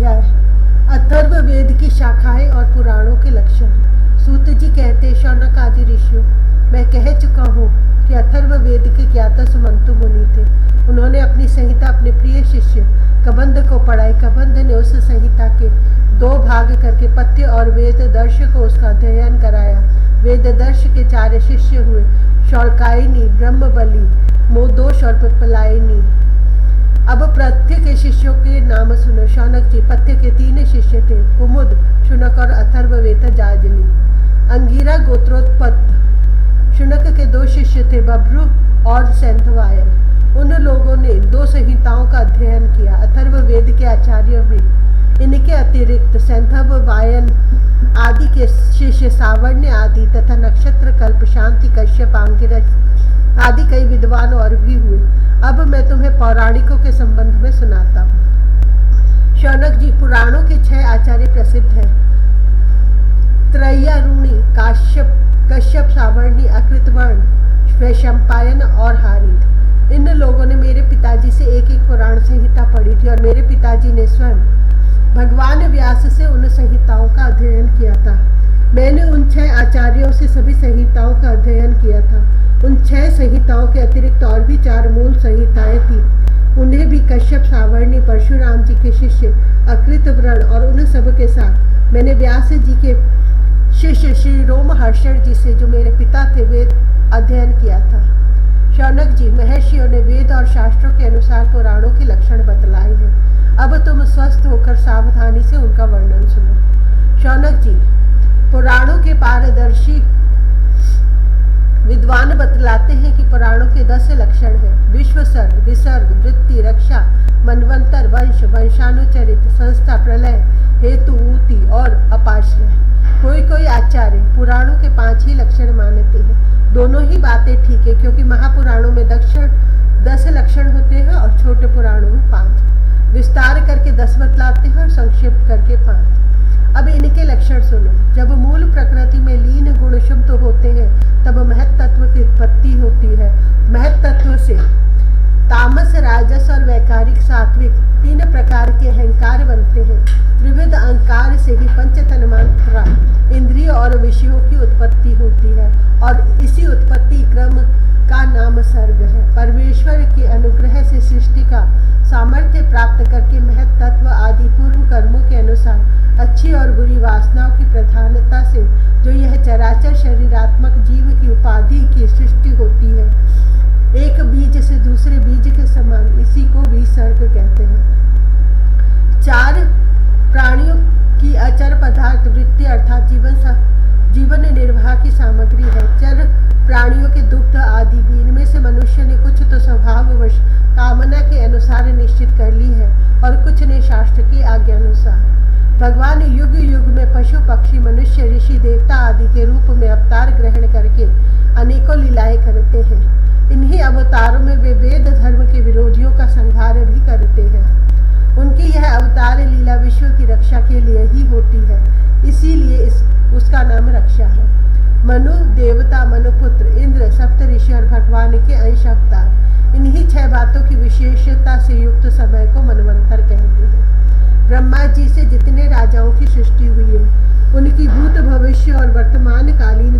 अध्याय अथर्ववेद की शाखाएं और पुराणों के लक्षण। सूत जी कहते, शौनक आदि ऋषियों, मैं कह चुका हूँ कि अथर्ववेद के ज्ञाता सुमंतु मुनि थे। उन्होंने अपनी संहिता अपने प्रिय शिष्य कबंध को पढ़ाई। कबंध ने उस संहिता के 2 भाग करके पथ्य और वेद दर्श को उसका अध्ययन कराया। वेद दर्श के 4 शिष्य हुए, शौल्कायनी, ब्रह्मबली, मोदोष और पिपलायनी। अब पथ्य के शिष्यों के नाम सुनो। शौनक जी। पथ्य के 3 शिष्य थे, कुमुद, शुनक और अथर्ववेद जाजली। अंगिरा गोत्रोत्पत्त। शुनक के 2 शिष्य थे, बभ्रु और सैंधवायन। उन लोगों ने 2 संहिताओं का अध्ययन किया। अथर्ववेद के आचार्य भी। इनके अतिरिक्त सैंधवायन आदि के शिष्य सावर्ण्य आदि तथा नक्षत्र, कल्प, शांति, कश्यप, आंगिरस आदि कई विद्वान और भी हुए। अब मैं तुम्हें पौराणिकों के संबंध में सुनाता हूँ। शौनक जी। पुराणों के 6 आचार्य प्रसिद्ध हैं, त्रयारुणी, कश्यप, सावर्णी, अकृतवर्ण, वैशंपायन और हारित। इन लोगों ने मेरे पिताजी से एक पुराण संहिता पढ़ी थी और मेरे पिताजी ने स्वयं भगवान व्यास से उन संहिताओं का अध्ययन किया था। मैंने उन 6 आचार्यों से सभी संहिताओं का अध्ययन किया था। उन 6 संहिताओं के अतिरिक्त और भी 4 मूल संहिताएं थी। उन्हें भी कश्यप, सावर्णी, परशुराम जी के शिष्य अकृतवर्ण और उन सब के साथ मैंने व्यास जी के शिष्य श्री रोमहर्षण जी से, जो मेरे पिता थे, वेद अध्ययन किया था। शौनक जी। महर्षियों ने वेद और शास्त्रों के अनुसार पुराणों के लक्षण बतलाए हैं। अब तुम स्वस्थ होकर सावधानी से उनका वर्णन सुनो। शौनक जी। पुराणों के पारदर्शी विद्वान बतलाते हैं कि पुराणों के 10 लक्षण हैं। विश्वसर्ग, विसर्ग, वृत्ति, रक्षा, मनवंतर, वंश, वंशानुचरित, संस्था, प्रलय, हेतु, ऊति और अपाश्रय। कोई आचार्य पुराणों के 5 ही लक्षण मानते हैं। दोनों ही बातें ठीक है, क्योंकि महापुराणों में 10 लक्षण होते हैं और छोटे पुराणों में 5। विस्तार करके 10 बतलाते हैं और संक्षेप करके 5। अब इनके लक्षण सुनो। जब मूल प्रकृति में लीन गुण शुद्ध होते हैं, तब महत तत्व की उत्पत्ति होती है। महत तत्व से तामस, राजस और वैकारिक, सात्विक 3 प्रकार के अहंकार बनते हैं। त्रिविध अहंकार से ही पंच तन्मात्रा, इंद्रिय और विषयों की उत्पत्ति होती है और इसी उत्पत्ति क्रम का नाम सर्ग है। परमेश्वर के अनुग्रह से सृष्टि का सामर्थ्य प्राप्त करके महत तत्व आदि पूर्व कर्मों के अनुसार अच्छी और बुरी वासनाओं की प्रधानता से जो यह चराचर शरीरात्मक जीव की उपाधि की सृष्टि होती है, एक बीज से दूसरे बीज के समान, इसी को भी सर्ग कहते हैं। 4 प्राणियों की अचर पदार्थ वृत्ति अर्थात जीवन निर्वाह की सामग्री है। चर प्राणियों के दुग्ध आदि भी। इनमें से मनुष्य ने कुछ तो स्वभाववश कामना के अनुसार निश्चित कर ली है और कुछ ने शास्त्र की आज्ञा अनुसार। भगवान युग युग में पशु, पक्षी, मनुष्य, ऋषि, देवता आदि के रूप में अवतार ग्रहण करके अनेकों लीलाएं करते हैं। इन्हीं अवतारों में वे वेद धर्म के विरोधियों का संहार भी करते हैं। उनकी यह अवतार लीला विश्व की रक्षा के लिए ही होती है, इसीलिए उसका नाम रक्षा है। मनु देवता, मनुपुत्र, इंद्र, सप्त ऋषि और भगवान के अंश अवतार। इन्हीं 6 बातों की विशेषता से युक्त समय को मनवंतर कहते हैं। ब्रह्मा जी से जितने राजाओं की सृष्टि हुई है, उनकी भूत, भविष्य और वर्तमान कालीन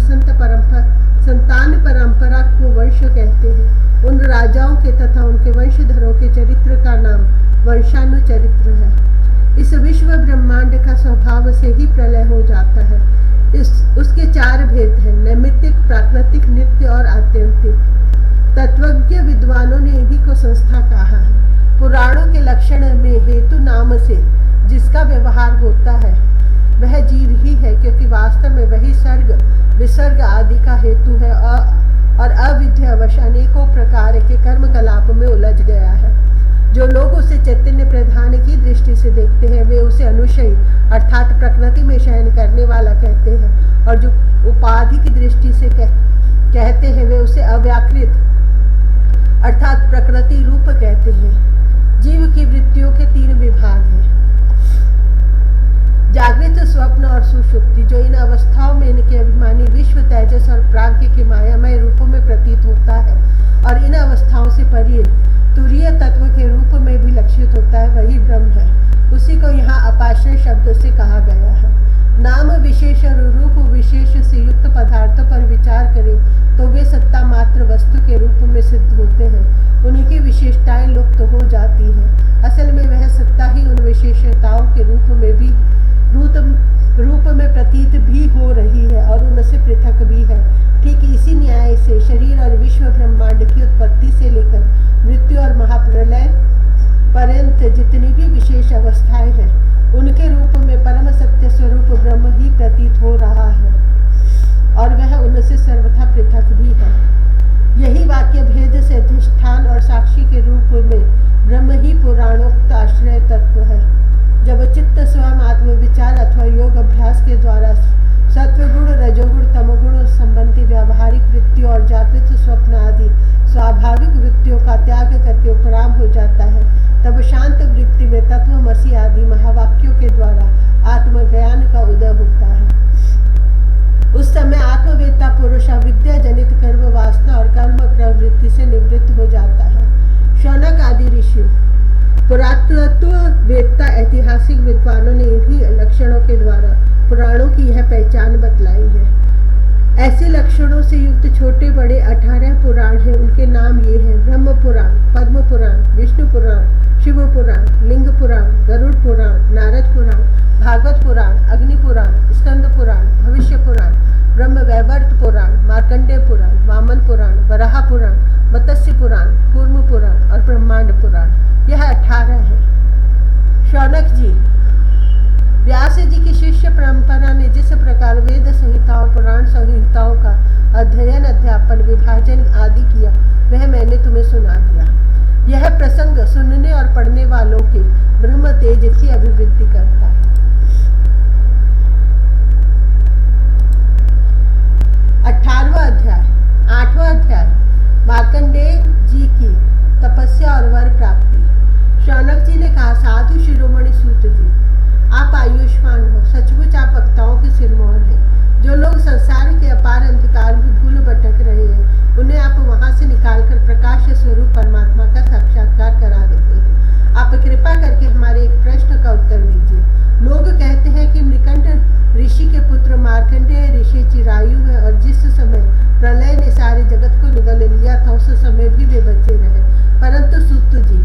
संतान परंपरा को वंश कहते हैं। उन राजाओं के तथा उनके वंशधरों के चरित्र का नाम वंशानुचरित्र है। इस विश्व ब्रह्मांड का स्वभाव से ही प्रलय हो जाता है। उसके 4 भेद हैं, नैमित्तिक, प्राकृतिक, नित्य और आत्यंतिक। तत्वज्ञ विद्वानों ने इन्हीं को संस्था कहा है। पुराणों के लक्षण में हेतु नाम से जिसका व्यवहार होता है वह जीव ही है, क्योंकि वास्तव में वही सर्ग, विसर्ग आदि का हेतु है और अविद्यावश अनेकों प्रकार के कर्म कलाप में उलझ गया है। जो लोग उसे चैतन्य प्रधान की दृष्टि से देखते हैं, वे उसे अनुशयी अर्थात प्रकृति में शयन करने वाला कहते हैं, और जो उपाधि की दृष्टि से कहते हैं, वे उसे अव्याकृत अर्थात प्रकृति रूप कहते हैं। जीव की वृत्तियों के 3 विभाग हैं, जागृत, स्वप्न और सुषुप्ति। जो इन अवस्थाओं में इनके अभिमानी विश्व, तेजस और प्राज्ञ के मायामय रूपों में प्रतीत होता है और इन अवस्थाओं से परे तुरीय तत्व के रूप में भी लक्षित होता है, वही ब्रह्म है। उसी को यहाँ में प्रतीत भी हो रही है और उनसे पृथक भी है। ठीक इसी न्याय से शरीर और विश्व ब्रह्मांड की उत्पत्ति से लेकर मृत्यु और महाप्रलय पर्यंत जितनी भी विशेष अवस्थाएं हैं, उनके रूप में परम सत्य स्वरूप ब्रह्म ही प्रतीत हो रहा है और वह उनसे सर्वथा पृथक भी है। यही वाक्य भेद से अधिष्ठान और साक्षी के रूप में ब्रह्म ही पुराणोक्त आश्रय तत्व है। जब चित्त स्वयं आत्मविचार अथवा योग अभ्यास के द्वारा सत्वगुण, रजोगुण, तमोगुण संबंधी व्यावहारिक वृत्तियों और जागृत स्वप्न आदि स्वाभाविक वृत्तियों का त्याग करके उपराम हो जाता है, तब शांत वृत्ति में तत्वमसि आदि महावाक्यों के द्वारा आत्मज्ञान का उदय होता है। उस समय आत्मवेत्ता पुरुष अविद्या जनित कर्म वासना और कर्म प्रवृत्ति से निवृत्त हो जाता है। शौनक आदि ऋषि, पुरातत्व वेत्ता, ऐतिहासिक विद्वानों ने इन्हीं लक्षणों के द्वारा पुराणों की यह पहचान बतलाई है। ऐसे लक्षणों से युक्त छोटे बड़े 18 पुराण हैं। उनके नाम ये हैं: ब्रह्म पुराण, पद्म पुराण, विष्णु पुराण, शिव पुराण, लिंग पुराण, गरुड़ पुराण, नारद पुराण, भागवत पुराण, अग्नि पुराण, स्कंद पुराण, भविष्य पुराण, ब्रह्म वैवर्त पुराण, मार्कंडेय पुराण, वामन पुराण, वराह पुराण, मत्स्य पुराण, कूर्म पुराण और ब्रह्मांड पुराण। यह 18 है। शौनक जी, व्यास जी की शिष्य परंपरा ने जिस प्रकार वेद संहिताओं, पुराण संहिताओं का अध्ययन, अध्यापन, विभाजन आदि किया, वह मैंने तुम्हें सुना दिया। यह प्रसंग सुनने और पढ़ने वालों के ब्रह्म तेज की अभिवृद्धि करता है। 18वां अध्याय, 8वां अध्याय, मार्कंडेय जी की तपस्या और वर प्राप्ति। शौनक जी ने कहा, साधु शिरोमणि सूत जी, आप आयुष्मान हो। सचमुच आप वक्ताओं के सिरमौर हैं। जो लोग संसार के अपार अंधकार में भूल भटक रहे हैं, उन्हें आप वहां से निकालकर प्रकाश स्वरूप परमात्मा का साक्षात्कार करा देते हैं। आप कृपा करके हमारे एक प्रश्न का उत्तर दीजिए। लोग कहते हैं कि मृकंड ऋषि के पुत्र मार्कंडेय ऋषि चिरायु है और जिस समय प्रलय ने सारे जगत को निगल लिया था, उस समय भी वे बचे रहे। परंतु सूत जी,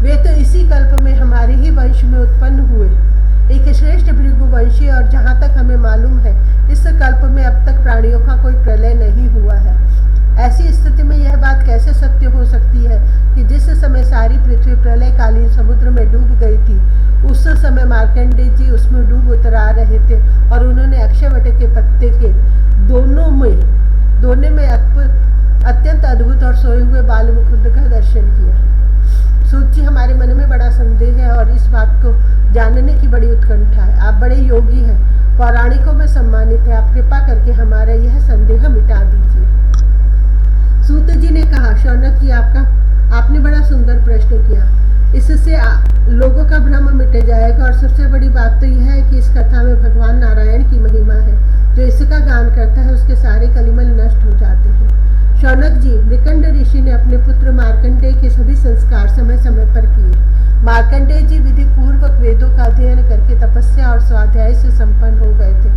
वे तो इसी कल्प में हमारे ही वंश में उत्पन्न हुए, एक श्रेष्ठ भृगुवंशी, और जहाँ तक हमें मालूम है, इस कल्प में अब तक प्राणियों का कोई प्रलय नहीं हुआ है। ऐसी स्थिति में यह बात कैसे सत्य हो सकती है कि जिस समय सारी पृथ्वी प्रलयकालीन समुद्र में डूब गई थी, उस समय मार्कंडेय जी उसमें डूब उतरा रहे थे और उन्होंने अक्षयवट के पत्ते के दोनों में अत्यंत अद्भुत और सोए हुए बाल मुकुंद का दर्शन किया। सूत जी, हमारे मन में बड़ा संदेह है और इस बात को जानने की बड़ी उत्कंठा है। आप बड़े योगी हैं, पौराणिकों में सम्मानित है। आप कृपा करके हमारा यह संदेह मिटा दीजिए। सूत जी ने कहा, शौनक जी, आपने बड़ा सुंदर प्रश्न किया। इससे लोगों का भ्रम मिट जाएगा और सबसे बड़ी बात तो यह है कि इस कथा में भगवान नारायण की महिमा है। जो इसका गान करता है, उसके सारे कलिमल नष्ट हो जाते हैं। शौनक जी, मृकंड ऋषि ने अपने पुत्र मार्कंडेय के सभी संस्कार समय समय पर किए। मार्कंडेय जी विधि पूर्वक वेदों का अध्ययन करके तपस्या और स्वाध्याय से संपन्न हो गए थे।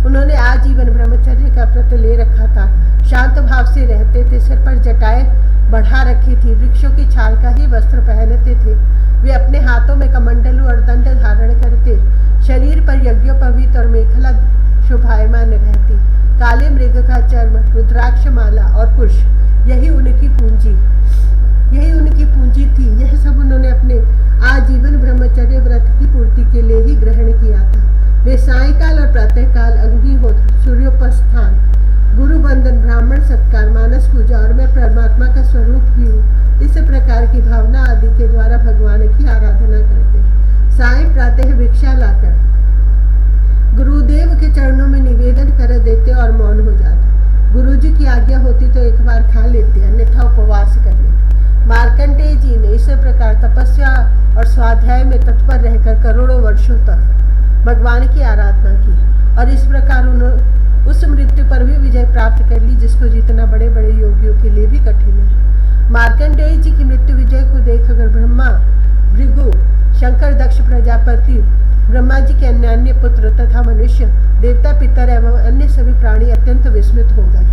उन्होंने आजीवन ब्रह्मचर्य का व्रत ले रखा था, शांत भाव से रहते थे, सिर पर जटाएं बढ़ा रखी थी, वृक्षों की छाल का ही वस्त्र पहनते थे। वे अपने हाथों में कमंडलू और दंड धारण करते, शरीर पर यज्ञोपवीत और मेखला शोभायमान रहती। काले मृग का चर्म, रुद्राक्ष माला और कुश, यही उनकी पूंजी थी। यह सब उन्होंने अपने आजीवन ब्रह्मचर्य व्रत की पूर्ति के लिए ही ग्रहण किया था। वे सायंकाल और प्रातःकाल अग्निहोत्र, सूर्योपस्थान, गुरु वंदन, ब्राह्मण सत्कार, मानस पूजा और मैं परमात्मा का स्वरूप ही हूँ, इस प्रकार की भावना आदि के द्वारा भगवान की आराधना करते। साय प्रातः भिक्षा लाकर गुरुदेव के चरणों में निवेदन कर देते और मौन हो जाते। गुरुजी की आज्ञा होती तो एक बार खा लेते, अन्यथा उपवास कर लेते। मार्कंडेय जी ने इस प्रकार तपस्या और स्वाध्याय में तत्पर रहकर करोड़ों वर्षों तक भगवान की आराधना की और इस प्रकार उन्होंने उस मृत्यु पर भी विजय प्राप्त कर ली जिसको जीतना बड़े बड़े योगियों के लिए भी कठिन है। मार्कंडेय जी की मृत्यु विजय को देखकर ब्रह्मा, भृगु, शंकर, दक्ष प्रजापति, ब्रह्मा जी के अन्य पुत्र तथा मनुष्य, देवता, पितर एवं अन्य सभी प्राणी अत्यंत विस्मित हो गए।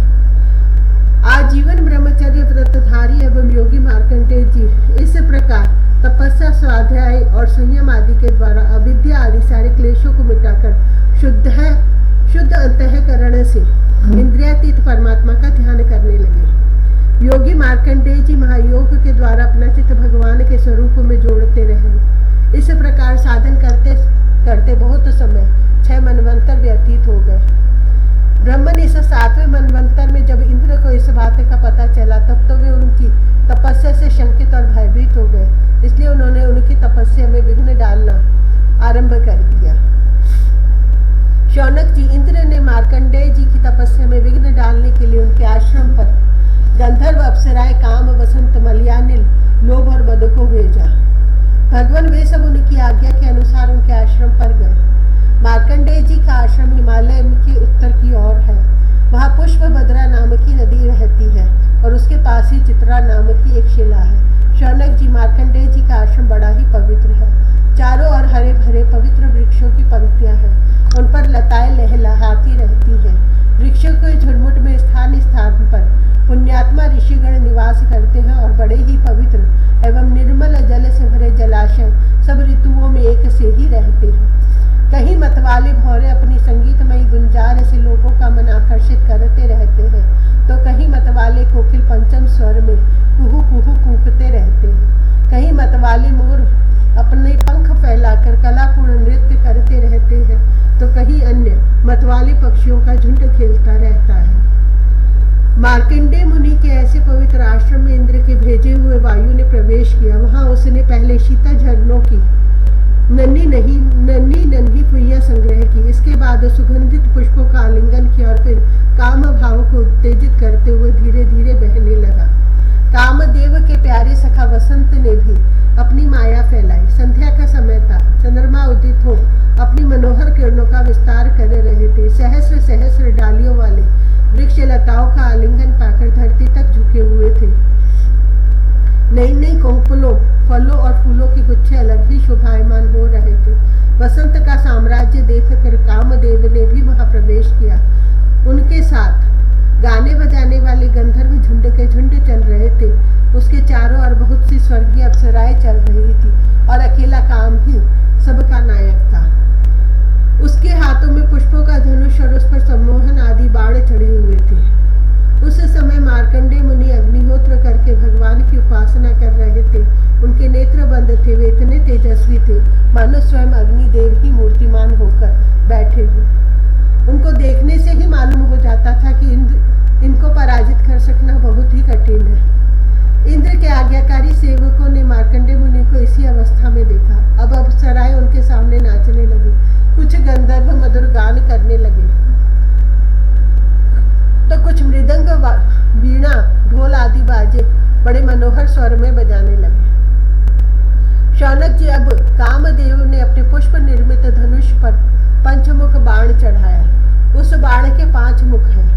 आजीवन ब्रह्मचर्य व्रतधारी एवं योगी मार्कंडेय जी इस प्रकार तपस्या, स्वाध्याय और संयम आदि के द्वारा अविद्या आदि सारे क्लेशों को मिटाकर शुद्ध है शुद्ध अंतःकरण से इंद्रियातीत परमात्मा का ध्यान करने लगे। योगी मार्कंडेय जी महायोग के द्वारा अपना चित्त भगवान के स्वरूप में जोड़ते रहे। इस प्रकार साधन करते करते बहुत समय 6 मनवंतर व्यतीत हो गए। ब्रह्मन इस 7वें मनवंतर में जब इंद्र को इस बात का पता चला तब तो वे उनकी तपस्या से शंकित और भयभीत हो गए। इसलिए उन्होंने उनकी तपस्या में विघ्न डालना आरंभ कर दिया। शौनक जी, इंद्र ने मार्कंडेय जी की तपस्या में विघ्न डालने के लिए उनके आश्रम पर गंधर्व, अप्सराएं, काम, वसंत, मलयानिल, लोभ और मद को भेजा। भगवान वे सब उनकी आज्ञा के अनुसार उनके आश्रम पर गए। मार्कंडेय जी का आश्रम हिमालय के उत्तर की ओर है। वहाँ पुष्पभद्रा नाम की नदी रहती है और उसके पास ही चित्रा नाम की एक शिला है। शौनक जी, मार्कंडेय जी का आश्रम बड़ा ही पवित्र है। चारों ओर हरे भरे पवित्र वृक्षों की पंक्तियां हैं। उन पर लताएं लहलहाती रहती हैं। वृक्षों के झुरमुट में स्थान स्थान पर पुण्यात्मा ऋषिगण निवास करते हैं और बड़े ही पवित्र एवं निर्मल जल से भरे जलाशय सब ऋतुओं में एक से ही रहते हैं। कहीं मतवाले भौरे अपनी संगीतमयी गुंजार से लोगों का मन आकर्षित करते रहते हैं, तो कहीं मतवाले कोकिल पंचम स्वर में कुहू कुहू कूकते रहते हैं। कहीं मतवाले मोर अपने पंख फैलाकर कलापूर्ण नृत्य करते रहते हैं, तो कहीं अन्य मतवाले पक्षियों का झुंड खेलता रहता है। मार्कंडेय मुनि के ऐसे पवित्र आश्रम में इंद्र के भेजे हुए वायु ने प्रवेश किया। वहां उसने पहले शीतल झरनों की नन्ही फुइयां संग्रह की। इसके बाद सुगंधित पुष्पों का आलिंगन किया और फिर काम भाव को उत्तेजित करते हुए धीरे धीरे बहने लगा। कामदेव के प्यारे सखा वसंत ने भी अपनी माया फैलाई। संध्या का समय था। चंद्रमा उदित हो अपनी मनोहर किरणों का विस्तार कर रहे थे। सहस्र सहस्र डालियों वाले वृक्ष लताओं का आलिंगन पाकर धरती तक झुके हुए थे। नई नई कोंपलों, फलों और फूलों के गुच्छे अलग ही शोभायमान हो रहे थे। वसंत का साम्राज्य देखकर कामदेव ने भी वहां प्रवेश किया। उनके साथ गाने बजाने वाले गंधर्व झुंड के झुंड चल रहे थे। उसके चारों ओर बहुत सी स्वर्गीय अप्सराएं चल रही थी और अकेला काम ही सबका नायक था। उसके हाथों में पुष्पों का धनुष और उस पर सम्मोहन आदि बाण चढ़े हुए थे। उस समय मार्कंडेय मुनि अग्निहोत्र करके भगवान की उपासना कर रहे थे। उनके नेत्र बंद थे। वे इतने तेजस्वी थे मानो स्वयं अग्निदेव ही मूर्तिमान होकर बैठे हों। उनको देखने से ही मालूम हो जाता था कि इनको पराजित कर सकना बहुत ही कठिन है। इंद्र के आज्ञाकारी सेवकों ने मार्कंडेय मुनि को इसी अवस्था में देखा। अब अप्सराएं उनके सामने नाचने लगी। कुछ गंधर्व मधुर गान करने लगे तो कुछ मृदंग, वीणा, ढोल आदि बाजे बड़े मनोहर स्वर में बजाने लगे। शौनक जी, अब कामदेव ने अपने पुष्प निर्मित धनुष पर पंचमुख बाण चढ़ाया। उस बाण के 5 मुख हैं: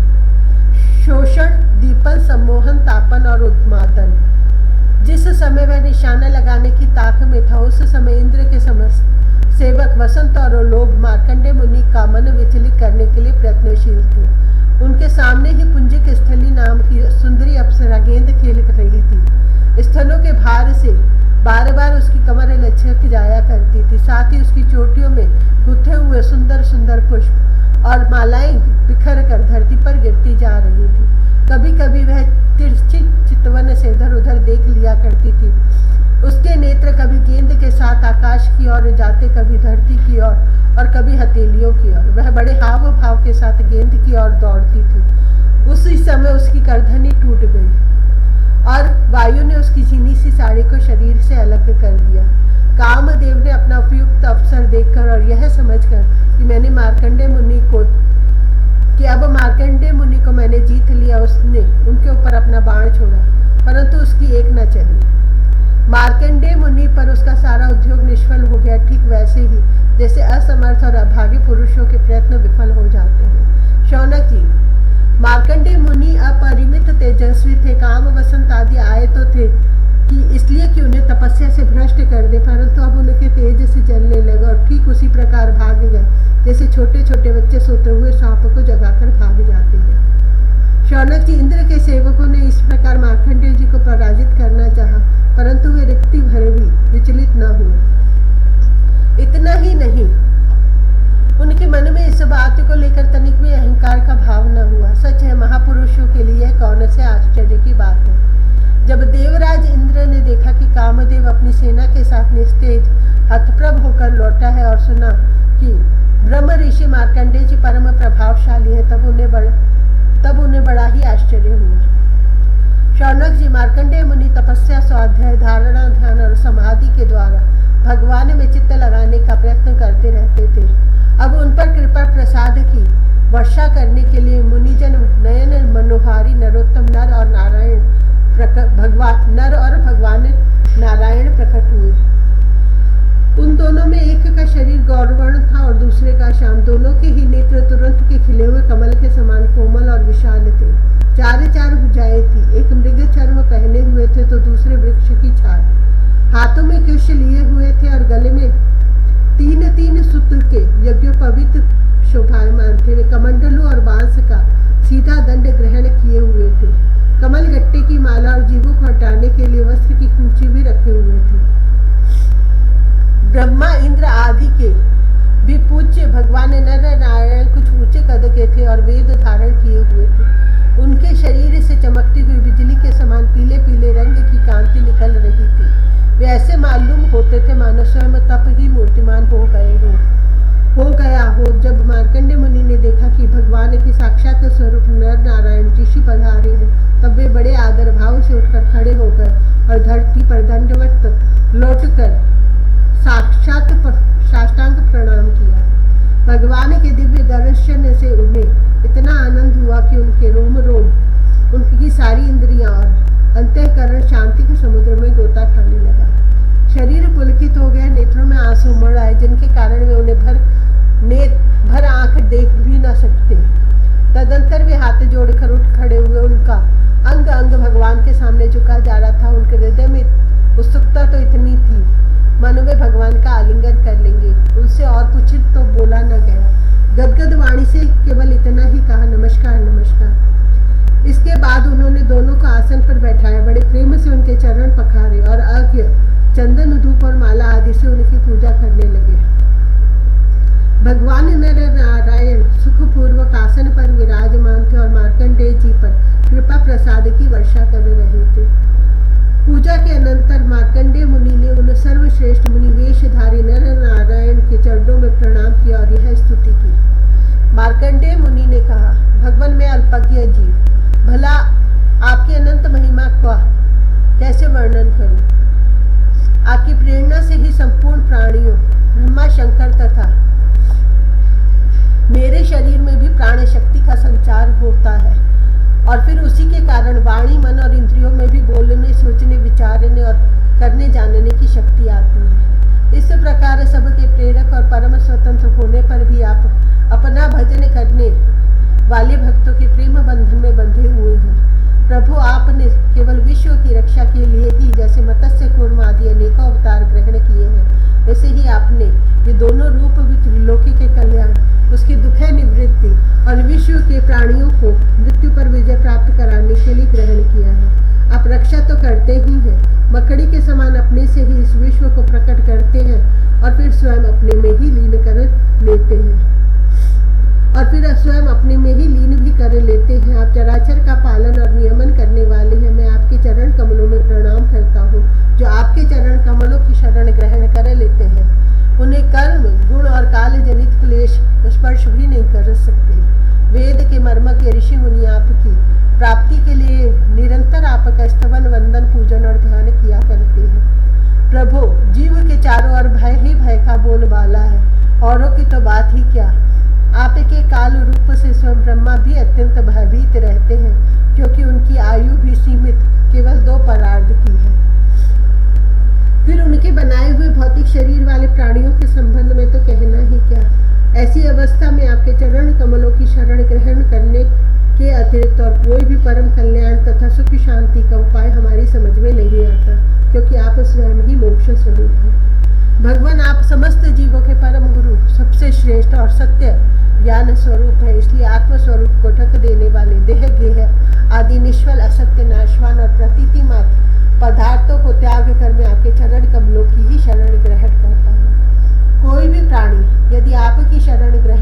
शोषण, दीपन, सम्मोहन, तापन और उन्मादन। जिस समय वह निशाना लगाने की ताक में था, उस समय इंद्र के समस्त सेवक वसंत और लोभ मार्कंडेय मुनि का मन विचलित करने के लिए प्रयत्नशील थे। उनके सामने ही पुंजिक स्थली नाम की सुंदरी अप्सरा गेंद खेल रही थी। स्तनों के भार से बार बार उसकी कमर लचक जाया करती थी। साथ ही उसकी चोटियों में गुथे हुए सुंदर सुंदर पुष्प और मालाएं बिखर कर धरती पर गिरती जा रही थी। कभी कभी वह तिरछी चितवन से इधर उधर देख लिया करती थी। उसके नेत्र कभी गेंद के साथ आकाश की ओर जाते, कभी धरती की ओर और कभी हथेलियों की ओर। वह बड़े हाव भाव के साथ गेंद की ओर दौड़ती थी। उसी समय उसकी गर्दनी टूट गई और वायु ने उसकी झीनी सी साड़ी को शरीर से अलग कर दिया। कामदेव ने अपना उपयुक्त अवसर देखकर और यह समझकर कि अब मार्कंडेय मुनि को मैंने जीत लिया, उसने उनके ऊपर अपना बाण छोड़ा, परंतु उसकी एक न चली। मार्कंडेय मुनि पर उसका सारा उद्योग निष्फल हो गया, ठीक वैसे ही जैसे असमर्थ और अभागी पुरुषों के प्रयत्न विफल हो जाते हैं। शौनक जी, मार्कंडेय मुनि अपरिमित तेजस्वी थे। काम वसंत आदि आए तो थे कि इसलिए कि उन्हें तपस्या से भ्रष्ट कर दे, परंतु अब उनके तेज से जलने लगे और ठीक उसी प्रकार भाग गए जैसे छोटे छोटे बच्चे सोते हुए सांप को जगाकर भाग जाते हैं। शौनक जी, इंद्र के सेवकों ने इस प्रकार मार्कंडेय जी को पराजित करना चाहा, परंतु वे रिक्ति भर भी विचलित न हुए। इतना ही नहीं, उनके मन में इस बात को लेकर तनिक भी अहंकार का भाव न हुआ। सच है, महापुरुषों के लिए कौन से आश्चर्य की बात है। जब देवराज इंद्र ने देखा कि कामदेव अपनी सेना के साथ निस्तेज हतप्रभ होकर लौटा है और सुना कि ब्रह्म ऋषि मार्कंडेय जी परम प्रभावशाली है, तब उन्हें बड़ा ही आश्चर्य हुआ। शौनक जी मार्कंडेय मुनि तपस्या, स्वाध्याय, धारणा, ध्यान और समाधि के द्वारा भगवान में चित्त लगाने का प्रयत्न करते रहते थे। अब उन पर कृपा प्रसाद की वर्षा करने के लिए मुनिजन नयन मनोहारी नरोत्तम नर और भगवान नारायण प्रकट हुए। उन दोनों में एक का शरीर गौरवर्ण था और दूसरे का श्याम। दोनों के ही नेत्र तुरंत के खिले हुए कमल के समान कोमल और विशाल थे। चार भुजाएं थी, एक मृग चर्म पहने हुए थे तो दूसरे वृक्ष की छाल। हाथों में कुश लिए हुए थे और गले में तीन सूत्र के यज्ञोपवीत शोभायमान थे। वे कमंडलू और बांस का सीधा दंड ग्रहण किए हुए थे। कमल गट्टे की माला और जीवों को हटाने के लिए वस्त्र की कूंची भी रखे हुए थे। ब्रह्मा, इंद्र आदि के भी पूज्य भगवान नर नारायण कुछ ऊंचे कद के थे और वेद धारण किए हुए थे। उनके शरीर से चमकती हुई बिजली के समान पीले पीले रंग की कांति निकल रही थी। वे ऐसे मालूम होते थे मानो स्वयं तप ही मूर्तिमान हो गया हो। जब मार्कंडेय मुनि ने देखा कि भगवान के साक्षात स्वरूप नर नारायण ऋषि पधारे हैं, तब वे बड़े आदर भाव से उठकर खड़े हो गए और धरती पर दंडवत लौटकर साष्टांग प्रणाम किया। भगवान के दिव्य दर्शन से उन्हें इतना आनंद हुआ कि उनके रोम रोम, उनकी सारी इंद्रियां और अंतःकरण शांति के समुद्र में गोता खाने लगा। शरीर पुलकित हो गया, नेत्रों में आंसू उमड़ आए, जिनके कारण वे उन्हें भर आंख देख भी न सकते। तदंतर वे हाथ जोड़कर उठ खड़े हुए। उनका अंग अंग भगवान के सामने झुका जा रहा था। उनके हृदय में उत्सुकता तो इतनी थी मानो वे भगवान का आलिंगन कर लेंगे। उनसे और कुछ तो बोला न गया। गदगद वाणी से केवल इतना ही कहा, नमस्कार नमस्कार। इसके बाद उन्होंने दोनों को आसन पर बैठाया, बड़े प्रेम से उनके चरण पखारे और अर्घ्य, चंदन, धूप और माला आदि से उनकी पूजा करने लगे। भगवान नर नारायण सुखपूर्वक आसन पर विराजमान थे और मार्कंडेय जी पर कृपा प्रसाद की वर्षा कर रहे थे। पूजा के अनंतर मार्कंडेय मुनि ने उन सर्वश्रेष्ठ मुनि वेशधारी नर नारायण के चरणों में प्रणाम किया और यह स्तुति की। मार्कंडेय मुनि ने कहा, भगवान मैं अल्पज्ञ जीव, भला आपकी अनंत महिमा का कैसे वर्णन करूं। आपकी प्रेरणा से ही संपूर्ण प्राणियों, ब्रह्मा, शंकर तथा मेरे शरीर में भी प्राण शक्ति का संचार होता है और फिर उसी के कारण वाणी, मन और इंद्रियों में भी बोलने, सोचने, विचारने और करने जानने की शक्ति आती है। इस प्रकार सबके प्रेरक और परम स्वतंत्र होने पर भी आप अपना भजन करने वाले भक्तों के प्रेम बंधन में बंधे हुए हैं। प्रभु, आपने केवल विश्व की रक्षा के लिए ही जैसे मत्स्य कूर्म आदि अनेकों अवतार ग्रहण किए हैं, वैसे ही आपने ये दोनों रूप भी त्रिलोकी के कल्याण, उसकी दुख निवृत्ति और विश्व के प्राणियों को मृत्यु पर विजय प्राप्त कराने के लिए ग्रहण किया है। आप रक्षा तो करते ही हैं, मकड़ी के समान अपने से ही इस विश्व को प्रकट करते हैं और फिर स्वयं अपने में ही लीन कर लेते हैं। आप चराचर का पालन और नियमन करने वाले हैं। मैं आपके चरण कमलों में प्रणाम करता हूँ, जो आपके चरण कमलों की शरण ग्रहण कर लेते हैं। उन्हें कर्म, गुण और काल जनित क्लेश स्पर्श भी नहीं कर सकते। वेद के मर्म के ऋषि मुनि आपकी प्राप्ति के लिए निरंतर आपका स्तवन, वंदन, पूजन और ध्यान किया करते हैं। प्रभु, जीव के चारों ओर भय ही भय का बोलबाला है, औरों की तो बात ही क्या। आपके काल रूप से स्वयं ब्रह्मा भी अत्यंत भयभीत रहते हैं, क्योंकि उनकी आयु भी सीमित केवल 2 परार्ध की है। फिर उनके बनाए हुए भौतिक शरीर वाले प्राणियों के संबंध में तो कहना ही क्या। ऐसी अवस्था में आपके चरण कमलों की शरण ग्रहण करने के अतिरिक्त और कोई भी परम कल्याण तथा सुख शांति का उपाय हमारी समझ में नहीं आता, क्योंकि आप स्वयं ही मोक्ष स्वरूप हैं। भगवान, आप समस्त जीवों के परम गुरु, सबसे श्रेष्ठ और सत्य ज्ञान स्वरूप है। इसलिए आत्मस्वरूप को ढक देने वाले देह, गेह आदि निष्फल, असत्य, नाशवान और प्रतीति मात्र पदार्थों को त्याग कर मैं आपके चरण कमलों की ही शरण ग्रहण करता हूँ। कोई भी प्राणी यदि आपकी शरण ग्रहण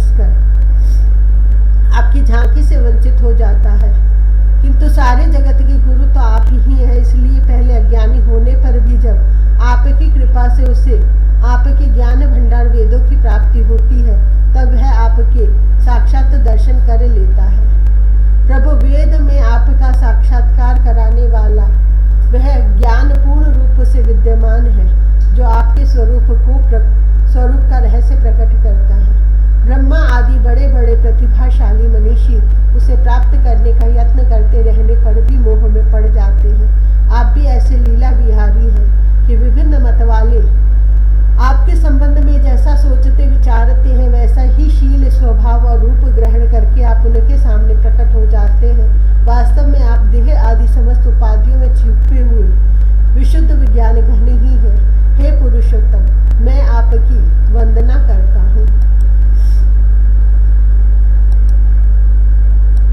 समझकर आपकी झांकी से वंचित हो जाता है। किंतु सारे जगत के गुरु तो आप ही हैं, इसलिए पहले अज्ञानी होने पर भी जब आपकी कृपा से उसे आपके ज्ञान भंडार वेदों की प्राप्ति होती है, तब वह आपके साक्षात दर्शन कर लेता है। प्रभु, वेद में आपका साक्षात्कार कराने वाला वह ज्ञान पूर्ण रूप से विद्यमान है, जो आपके स्वरूप का रहस्य प्रकट करता है। ब्रह्मा आदि बड़े बड़े प्रतिभाशाली मनीषी उसे प्राप्त करने का यत्न करते रहने पर भी मोह में पड़ जाते हैं। आप भी ऐसे लीला विहारी हैं कि विभिन्न